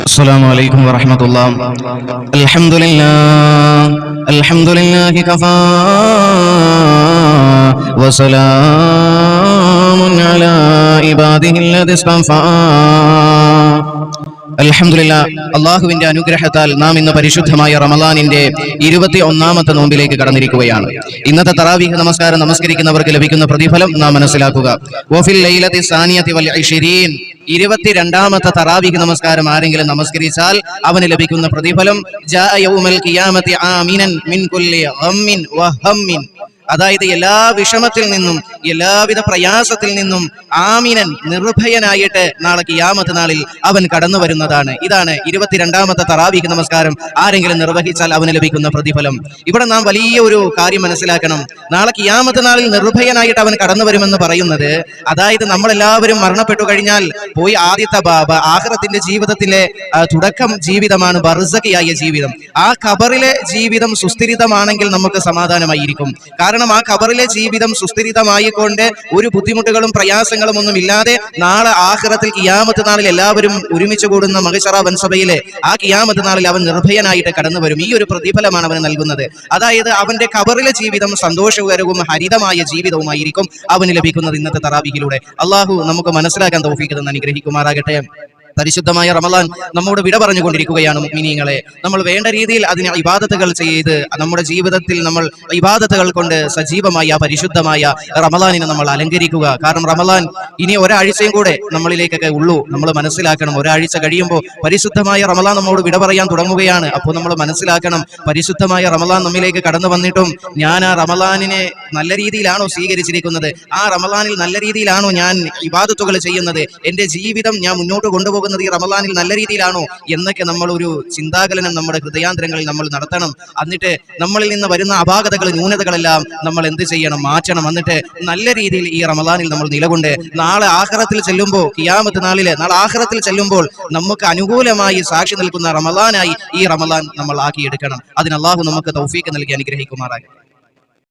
السلام عليكم ورحمة الله. الحمد لله كفى وسلام على عباده الذي اصطفى. അൽഹംദുലില്ലാ, അള്ളാഹുവിന്റെ അനുഗ്രഹത്താൽ നാം ഇന്ന് പരിശുദ്ധമായ റമളാനിന്റെ 21ാമത്തെ നോമ്പിലേക്ക് കടന്നിരിക്കുകയാണ്. ഇന്നത്തെ തറാവീഹ് നമസ്കാരം നമസ്കരിക്കുന്നവർക്ക് ലഭിക്കുന്ന പ്രതിഫലം നാം മനസ്സിലാക്കുക. വഫിൽ ലൈലത്തി സാനിയത്തി വൽ 22ാമത്തെ തറാവീഹ് നമസ്കാരം ആരെങ്കിലും നമസ്കരിച്ചാൽ അവന് ലഭിക്കുന്ന പ്രതിഫലം ജാഅ യൗമൽ ഖിയാമത്തി ആമിനൻ മിൻ കുല്ലി ഗമ്മിൻ വഹമ്മിൻ, അതായത് എല്ലാ വിഷമത്തിൽ നിന്നും എല്ലാവിധ പ്രയാസത്തിൽ നിന്നും ആമിനൻ നിർഭയനായിട്ട് നാളെ ഖിയാമത്ത് നാളിൽ അവൻ കടന്നു വരുന്നതാണ്. ഇതാണ് 22ാമത്തെ തറാവീഹ് നമസ്കാരം ആരെങ്കിലും നിർവഹിച്ചാൽ അവന് ലഭിക്കുന്ന പ്രതിഫലം. ഇവിടെ നാം വലിയ ഒരു കാര്യം മനസ്സിലാക്കണം. നാളെ ഖിയാമത്ത് നാളിൽ നിർഭയനായിട്ട് അവൻ കടന്നു വരുമെന്ന് പറയുന്നത്, അതായത് നമ്മളെല്ലാവരും മരണപ്പെട്ടു കഴിഞ്ഞാൽ പോയി ആദ്യത്തെ ആഖിറത്തിന്റെ ജീവിതത്തിലെ തുടക്കം ജീവിതമാണ് ബർസഖിയായ ജീവിതം. ആ ഖബറിലെ ജീവിതം സുസ്ഥിരമാണെങ്കിൽ നമുക്ക് സമാധാനമായിരിക്കും. കാരണം ആ ഖബറിലെ ജീവിതം സുസ്ഥിരമായിക്കൊണ്ട് ഒരു ബുദ്ധിമുട്ടുകളും പ്രയാസങ്ങളും ഒന്നും ഇല്ലാതെ നാളെ ആഖിറത്തിൽ ഖിയാമത്ത് നാളിൽ എല്ലാവരും ഒരുമിച്ച് കൂടുന്ന മഹ്ശറ വൻസഭയിലെ ആ ഖിയാമത്ത് നാളിൽ അവൻ നിർഭയനായിട്ട് കടന്നു വരും. ഈ ഒരു പ്രതിഫലമാണ് അവന് നൽകുന്നത്. അതായത് അവന്റെ ഖബറിലെ ജീവിതം സന്തോഷകരവും ഹരിതമായ ജീവിതവുമായിരിക്കും അവന് ലഭിക്കുന്നത് ഇന്നത്തെ തറാവീഹിലൂടെ. അള്ളാഹു നമുക്ക് മനസ്സിലാക്കാൻ തൗഫീഖ് തന്ന് അനുഗ്രഹിക്കുമാറാകട്ടെ. പരിശുദ്ധമായ റമളാൻ നമ്മോട് വിട പറഞ്ഞുകൊണ്ടിരിക്കുകയാണ്. മുഅ്മിനീങ്ങളെ, നമ്മൾ വേണ്ട രീതിയിൽ അതിന് ഇബാദത്തുകൾ ചെയ്ത് നമ്മുടെ ജീവിതത്തിൽ നമ്മൾ ഇബാദത്തുകൾ കൊണ്ട് സജീവമായ പരിശുദ്ധമായ റമളാനിനെ നമ്മൾ അലങ്കരിക്കുക. കാരണം റമളാൻ ഇനി ഒരാഴ്ചയും കൂടെ നമ്മളിലേക്കൊക്കെ ഉള്ളൂ. നമ്മൾ മനസ്സിലാക്കണം, ഒരാഴ്ച കഴിയുമ്പോൾ പരിശുദ്ധമായ റമളാൻ നമ്മോട് വിട പറയാൻ തുടങ്ങുകയാണ്. അപ്പോൾ നമ്മൾ മനസ്സിലാക്കണം, പരിശുദ്ധമായ റമളാൻ നമ്മിലേക്ക് കടന്നു വന്നിട്ടും ഞാൻ ആ റമളാനിനെ നല്ല രീതിയിലാണോ സ്വീകരിച്ചിരിക്കുന്നത്? ആ റമളാനിൽ നല്ല രീതിയിലാണോ ഞാൻ ഇബാദത്തുകൾ ചെയ്യുന്നത്? എൻ്റെ ജീവിതം ഞാൻ മുന്നോട്ട് കൊണ്ടുപോകുന്നത് ഈ റമളാനിൽ നല്ല രീതിയിലാണോ എന്നൊക്കെ നമ്മൾ ഒരു ചിന്താകലനം നമ്മുടെ ഹൃദയാന്തരങ്ങളിൽ നമ്മൾ നടത്തണം. എന്നിട്ട് നമ്മളിൽ നിന്ന് വരുന്ന അപാകതകൾ, ന്യൂനതകളെല്ലാം നമ്മൾ എന്ത് ചെയ്യണം? മാറ്റണം. എന്നിട്ട് നല്ല രീതിയിൽ ഈ റമളാനിൽ നമ്മൾ നിലകൊണ്ട് നാളെ ആഖിറത്തിൽ ചെല്ലുമ്പോൾ, ഖിയാമത്ത് നാളിലെ നാളെ ആഖിറത്തിൽ ചെല്ലുമ്പോൾ നമുക്ക് അനുകൂലമായി സാക്ഷി നിൽക്കുന്ന റമളാനായി ഈ റമളാൻ നമ്മൾ ആക്കിയെടുക്കണം. അതിന് അല്ലാഹു നമുക്ക് തൗഫീഖ് നൽകി അനുഗ്രഹിക്കുമാറാകട്ടെ.